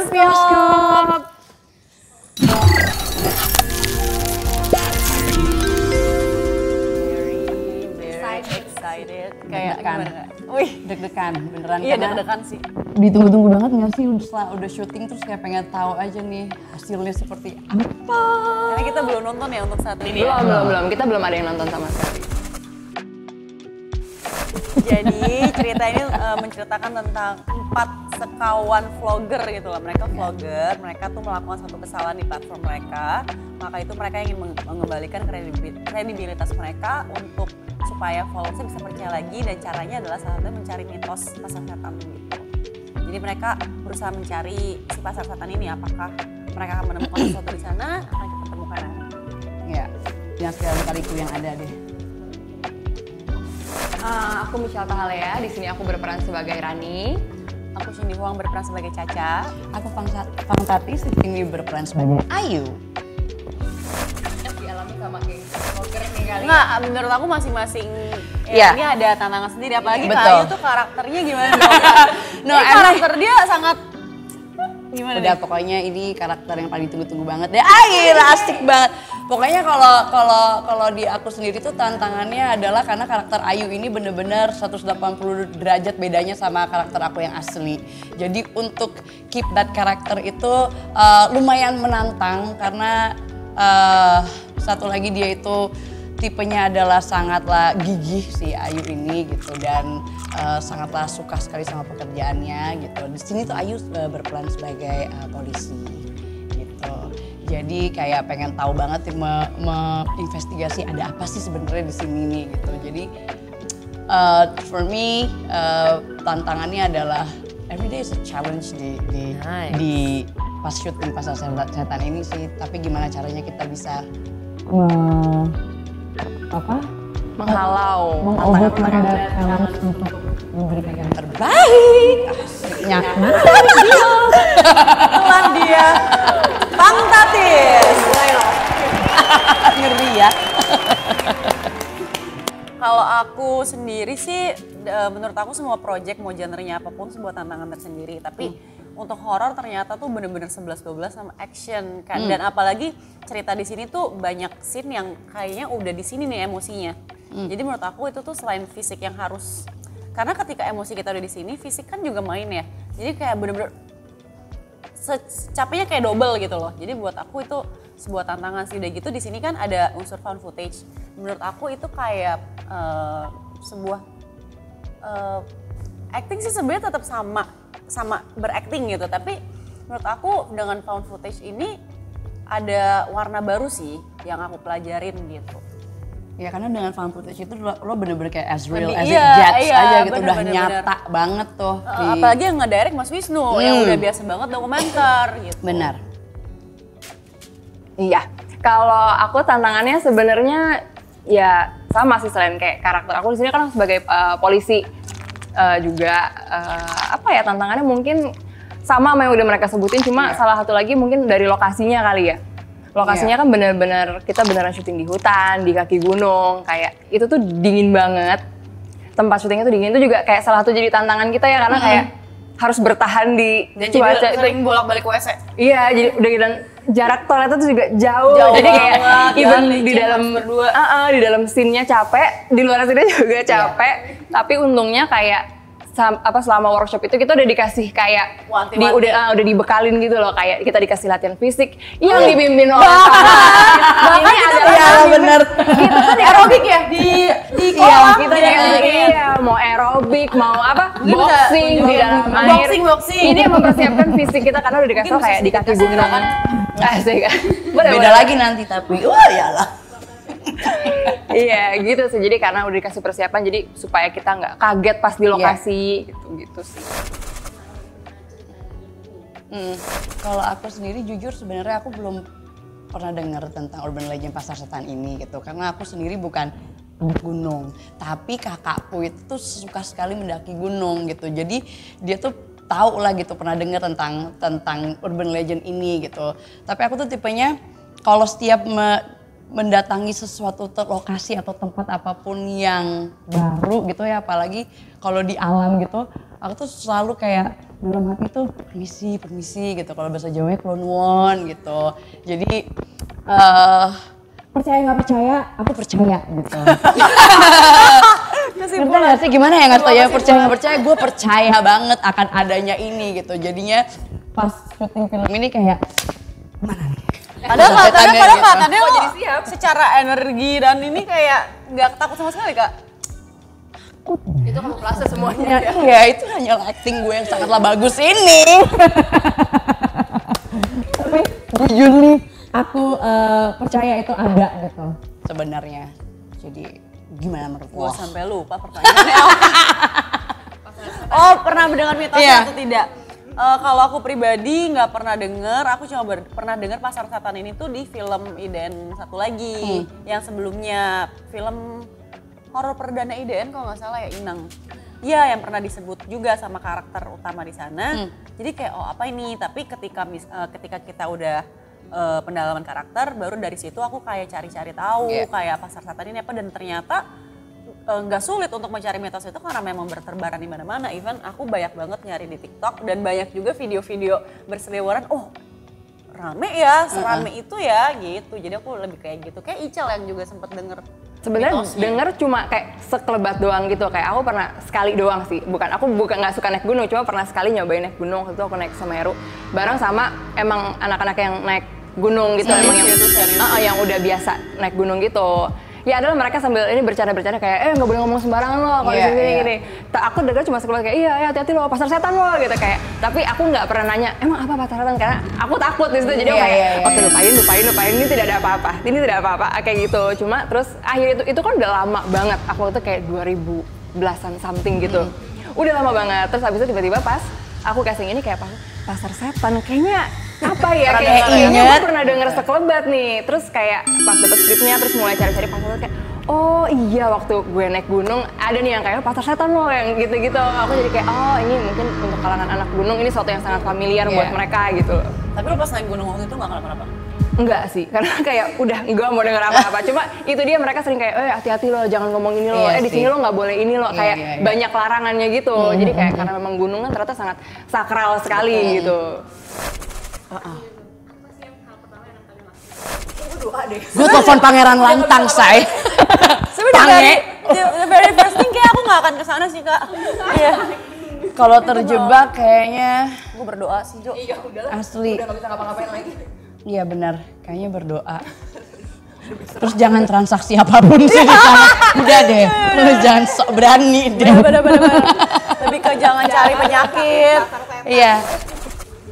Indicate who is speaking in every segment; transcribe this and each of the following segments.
Speaker 1: Bioskop.
Speaker 2: Very excited. Kayak
Speaker 1: Deg-degan.
Speaker 2: gimana? Wih,
Speaker 1: Deg-degan beneran.
Speaker 2: iya
Speaker 1: karena
Speaker 2: deg-degan sih.
Speaker 1: ditunggu-tunggu banget nggak sih setelah udah syuting terus kayak pengen tahu aja nih hasilnya seperti apa.
Speaker 2: Karena kita belum nonton ya untuk saat ini.
Speaker 3: Belum. Kita belum ada yang nonton sama sekali.
Speaker 2: Jadi cerita ini menceritakan tentang 4 sekawan vlogger gitu lah. Mereka vlogger, mereka tuh melakukan satu kesalahan di platform mereka. Maka itu mereka ingin mengembalikan kredibilitas mereka untuk supaya followersnya bisa percaya lagi, dan caranya adalah salah satunya mencari mitos pasar setan gitu. Jadi mereka berusaha mencari si pasar setan ini, apakah mereka akan menemukan sesuatu di sana, akan kita temukan nanti.
Speaker 1: Ya, yang sekali kaliku yang ada deh.
Speaker 3: Aku Michelle Tahalea, di sini aku berperan sebagai Rani.
Speaker 2: Aku Cindy Huang berperan sebagai Caca.
Speaker 1: Aku Pang Tati, ini berperan sebagai Ayu.
Speaker 3: Dialami sama kayak vlogger nih kali.
Speaker 2: Enggak, menurut aku masing-masing
Speaker 1: Iya.
Speaker 2: ini ada tantangan sendiri. Apalagi Kak
Speaker 1: Betul.
Speaker 2: Ayu tuh karakternya gimana dong? Kak?
Speaker 1: No,
Speaker 2: Ini
Speaker 1: emang-
Speaker 2: karakter dia sangat gimana
Speaker 1: Udah
Speaker 2: nih?
Speaker 1: pokoknya ini karakter yang paling ditunggu-tunggu banget deh. Gila asik banget. Pokoknya kalau di aku sendiri tuh tantangannya adalah karena karakter Ayu ini bener-bener 180 derajat bedanya sama karakter aku yang asli. Jadi untuk keep that karakter itu lumayan menantang karena satu lagi dia itu tipenya adalah sangatlah gigih si Ayu ini gitu, dan sangatlah suka sekali sama pekerjaannya gitu. Di sini tuh Ayu berperan sebagai polisi gitu. Jadi kayak pengen tahu banget investigasi ada apa sih sebenarnya di sini nih gitu. Jadi for me tantangannya adalah every day is a challenge di pas syuting pasar setan ini sih. Tapi gimana caranya kita bisa
Speaker 3: Menghalau.
Speaker 1: mengobat challenge untuk memberikan yang terbaik. Asiknya.
Speaker 2: Itulah dia, Pang Tatis.
Speaker 1: Ngeri ya.
Speaker 2: Kalau aku sendiri sih, menurut aku semua project mau genrenya apapun sebuah tantangan tersendiri. Tapi untuk horor ternyata tuh bener-bener 11-12 sama action kan. Dan apalagi cerita di sini tuh banyak scene yang kayaknya udah di sini nih emosinya. Jadi menurut aku itu tuh selain fisik yang harus, karena ketika emosi kita udah di sini, fisik kan juga main ya. Jadi kayak bener-bener capeknya kayak double gitu loh. Jadi buat aku itu sebuah tantangan sih. Udah gitu di sini kan ada unsur found footage. Menurut aku itu kayak sebuah acting sih sebenarnya tetap sama berakting gitu. Tapi menurut aku dengan found footage ini ada warna baru sih yang aku pelajarin gitu.
Speaker 1: Ya karena dengan found footage itu lo bener-bener kayak as real
Speaker 2: Lebih-
Speaker 1: as
Speaker 2: iya,
Speaker 1: it gets
Speaker 2: iya,
Speaker 1: aja gitu.
Speaker 2: bener,
Speaker 1: Udah
Speaker 2: bener,
Speaker 1: nyata banget tuh.
Speaker 2: Apalagi yang ngedirect Mas Wisnu yang udah biasa banget dokumenter gitu.
Speaker 1: Benar.
Speaker 3: Iya. Kalau aku tantangannya sebenarnya ya sama sih, selain kayak karakter aku di sini kan sebagai polisi juga apa ya, tantangannya mungkin sama yang udah mereka sebutin, cuma salah satu lagi mungkin dari lokasinya kali ya. Lokasinya kan bener-bener kita beneran syuting di hutan, di kaki gunung, kayak itu tuh dingin banget. Tempat syutingnya tuh dingin, itu juga kayak salah satu jadi tantangan kita ya, karena kayak harus bertahan di
Speaker 2: Dan
Speaker 3: cuaca
Speaker 2: jadi
Speaker 3: itu.
Speaker 2: sering bolak-balik WC.
Speaker 3: Iya, jadi udah gitu, dan jarak toiletnya tuh juga jauh.
Speaker 2: Jauh
Speaker 3: Jadi kayak
Speaker 2: banget,
Speaker 3: even
Speaker 2: ya,
Speaker 3: di
Speaker 2: licin
Speaker 3: dalam
Speaker 2: harus berdua.
Speaker 3: di dalam scene-nya capek, di luar scene juga capek. Tapi untungnya kayak selama workshop itu kita udah dikasih kayak
Speaker 2: Wanti-wanti.
Speaker 3: udah dibekalin gitu loh, kayak kita dikasih latihan fisik yang dipimpin oleh ini adalah
Speaker 1: Iya bener.
Speaker 3: kita kan
Speaker 2: Aerobik ya di kolam.
Speaker 3: kita mau aerobik, mau apa,
Speaker 2: Mungkin bisa
Speaker 3: boxing di
Speaker 2: tunjukin.
Speaker 3: dalam air.
Speaker 2: Boxing.
Speaker 3: Ini yang mempersiapkan fisik kita karena udah dikasih
Speaker 2: Mungkin
Speaker 3: tau kayak
Speaker 2: bisa
Speaker 3: di kaki
Speaker 2: dikasih
Speaker 3: gunung.
Speaker 2: kan.
Speaker 3: Asik kan?
Speaker 1: Beda lagi nanti tapi. Wah yalah.
Speaker 3: Iya gitu sih, jadi karena udah dikasih persiapan jadi supaya kita nggak kaget pas di lokasi gitu sih.
Speaker 1: Kalau aku sendiri jujur sebenarnya aku belum pernah dengar tentang urban legend pasar setan ini gitu, karena aku sendiri bukan gunung, tapi kakakku itu tuh suka sekali mendaki gunung gitu. Jadi dia tuh tahu lah gitu, pernah dengar tentang urban legend ini gitu. Tapi aku tuh tipenya kalau setiap mendatangi sesuatu lokasi atau tempat apapun yang baru gitu ya, apalagi kalau di alam gitu, aku tuh selalu kayak dalam hati tuh permisi gitu. Kalau bahasa Jawanya klonwon gitu. Jadi percaya nggak percaya, aku percaya gitu. Ngerti nggak sih gimana ya nggak tahu ya, percaya nggak percaya, gue percaya banget akan adanya ini gitu. Jadinya pas syuting film ini kayak mana nih?
Speaker 2: Padahal
Speaker 1: Gitu.
Speaker 2: kelihatannya lo jadi siap secara energi dan ini kayak nggak takut sama sekali Kak.
Speaker 3: Itu kamuflase semuanya.
Speaker 1: Iya, itu hanya acting gue yang sangatlah bagus ini. Tapi jujur nih, aku percaya itu ada gitu sebenarnya. Jadi gimana menurut
Speaker 2: Gue
Speaker 1: lo?
Speaker 2: sampai lupa pertanyaannya apa. Oh, pernah mendengar mitosnya
Speaker 1: Iya.
Speaker 2: atau tidak? Kalau aku pribadi nggak pernah denger, aku cuma pernah denger Pasar Setan ini tuh di film IDN satu lagi. Yang sebelumnya film horor perdana IDN kalau nggak salah ya, Inang. Iya, yang pernah disebut juga sama karakter utama di sana. Jadi kayak oh apa ini? Tapi ketika kita udah pendalaman karakter, baru dari situ aku kayak cari-cari tahu kayak Pasar Setan ini apa, dan ternyata nggak sulit untuk mencari mitos itu karena memang berterbaran di mana-mana. Even aku banyak banget nyari di TikTok dan banyak juga video-video berseliweran. Oh, rame ya, serame itu ya gitu. Jadi aku lebih kayak gitu. Kayak Ical yang juga sempat denger.
Speaker 3: Sebenarnya
Speaker 2: mitosnya.
Speaker 3: denger cuma kayak sekelebat doang gitu. Kayak aku pernah sekali doang sih. Aku bukan nggak suka naik gunung, cuma pernah sekali nyobain naik gunung. Waktu itu aku naik Semeru bareng sama emang anak-anak yang naik gunung gitu, emang yang udah biasa naik gunung gitu. Ya adalah mereka sambil ini bercanda-bercanda kayak nggak boleh ngomong sembarangan loh kalau di sini gini. Aku dengar cuma sekelas kayak iya hati-hati loh pasar setan loh gitu kayak. Tapi aku nggak pernah nanya emang apa pasar setan karena aku takut di situ. Jadi aku kayak oke lupain ini tidak ada apa-apa. Ini tidak apa-apa kayak gitu. Cuma terus akhir itu kan udah lama banget. Aku tuh kayak 2010-an something gitu. Udah lama banget. Terus habis itu tiba-tiba pas aku casting ini kayak pasar setan kayaknya apa ya kayaknya gue pernah denger sekelebat nih. Terus kayak pas dapet skripnya terus mulai cari-cari pasar setan kayak oh iya waktu gue naik gunung ada nih yang kayak pasar setan loh yang gitu-gitu. Aku jadi kayak oh ini mungkin untuk kalangan anak gunung ini sesuatu yang sangat familiar buat mereka gitu.
Speaker 2: Tapi lo pas naik gunung waktu itu nggak kenapa-napa?
Speaker 3: Enggak sih, karena kayak udah enggak mau denger apa-apa. Cuma itu dia mereka sering kayak hati-hati loh jangan ngomong ini loh, di sini lo nggak boleh ini loh, kayak banyak larangannya gitu. Jadi kayak karena memang gunung kan ternyata sangat sakral sekali gitu.
Speaker 1: Gue telepon Pangeran Lantang, say.
Speaker 2: Sebenarnya the very first thing kayak aku nggak akan kesana sih Kak. Iya.
Speaker 1: Kalau terjebak kayaknya
Speaker 2: Gue berdoa sih Jo.
Speaker 3: Iya udah
Speaker 1: asli.
Speaker 3: nggak bisa ngapa-ngapain lagi.
Speaker 1: Iya benar, kayaknya berdoa. Terus jangan transaksi apapun sih di sana. Udah deh, lu jangan sok berani deh.
Speaker 2: Bener. Lebih ke jangan cari penyakit.
Speaker 1: Iya.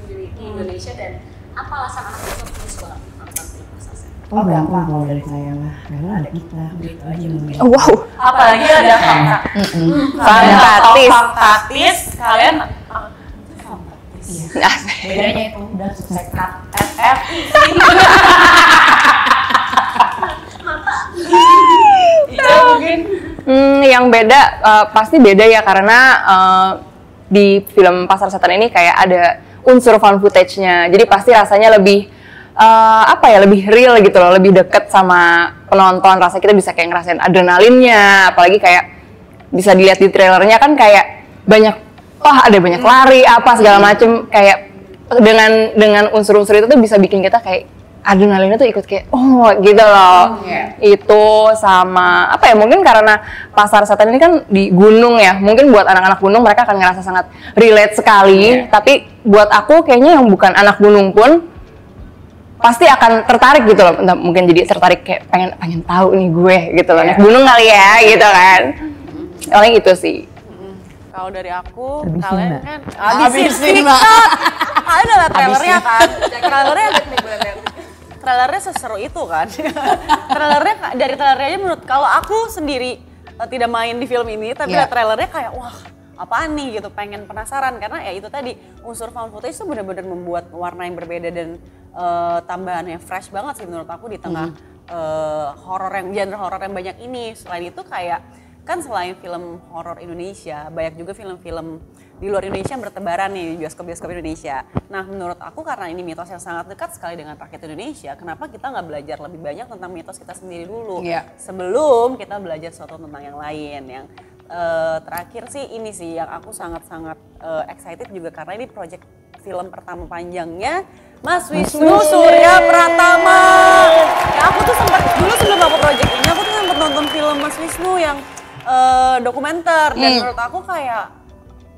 Speaker 4: Di Indonesia dan apa alasan anak itu terus banget nonton film Pasar Setan?
Speaker 1: Oh gampang kalau dari saya mah, karena ada kita. Gitu aja.
Speaker 3: Wow,
Speaker 2: Apalagi ada fakta. Fantastis. Kalian
Speaker 1: Bedanya itu udah sukses cut.
Speaker 3: yang beda pasti beda ya karena di film Pasar Setan ini kayak ada unsur found footage-nya. Jadi pasti rasanya lebih lebih real gitu loh, lebih deket sama penonton. Rasanya kita bisa kayak ngerasain adrenalinnya, apalagi kayak bisa dilihat di trailernya kan kayak ada banyak lari apa segala macem, kayak dengan unsur-unsur itu tuh bisa bikin kita kayak adrenalinnya tuh ikut kayak gitu loh. Itu sama mungkin karena Pasar Setan ini kan di gunung ya, mungkin buat anak-anak gunung mereka akan ngerasa sangat relate sekali. Tapi buat aku kayaknya yang bukan anak gunung pun pasti akan tertarik gitu loh. Mungkin jadi tertarik kayak pengen tahu nih gue gitu loh, naik gunung kali ya gitu kan. Paling itu sih.
Speaker 2: kalau dari aku,
Speaker 1: Habisin,
Speaker 2: kalian
Speaker 1: Mbak.
Speaker 2: kan
Speaker 1: Habisin, Mbak.
Speaker 2: Kalian udah liat trailernya kan? Trailernya seseru itu kan. Dari trailernya aja menurut kalau aku sendiri tidak main di film ini, tapi liat trailernya kayak wah apaan nih gitu, pengen penasaran karena ya itu tadi unsur found footage itu benar-benar membuat warna yang berbeda dan tambahan yang fresh banget sih menurut aku di tengah genre horor yang banyak ini. Selain itu kayak kan selain film horor Indonesia, banyak juga film-film di luar Indonesia yang bertebaran nih di bioskop-bioskop Indonesia. Nah menurut aku karena ini mitos yang sangat dekat sekali dengan rakyat Indonesia, kenapa kita nggak belajar lebih banyak tentang mitos kita sendiri dulu sebelum kita belajar sesuatu tentang yang lain yang terakhir sih ini sih yang aku sangat-sangat excited juga karena ini project film pertama panjangnya Mas Wisnu Surya Pratama. Ya aku tuh sempat dulu sebelum aku project ini aku tuh sempat nonton film Mas Wisnu yang dokumenter dan menurut aku kayak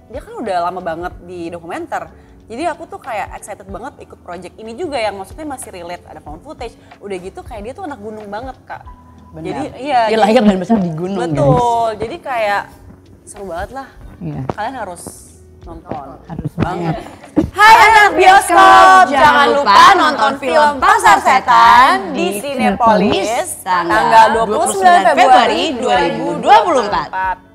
Speaker 2: dia kan udah lama banget di dokumenter. Jadi aku tuh kayak excited banget ikut project ini juga yang maksudnya masih relate, ada found footage. Udah gitu kayak dia tuh anak gunung banget Kak.
Speaker 1: Benar.
Speaker 2: Jadi iya.
Speaker 1: Dia lahir dan besar di gunung,
Speaker 2: betul. Jadi kayak seru banget lah.
Speaker 1: Iya.
Speaker 2: Kalian harus nonton.
Speaker 1: Harus banget.
Speaker 2: Hai anak bioskop, jangan lupa nonton film Pasar Setan di Cinepolis tanggal 29 Februari 2024.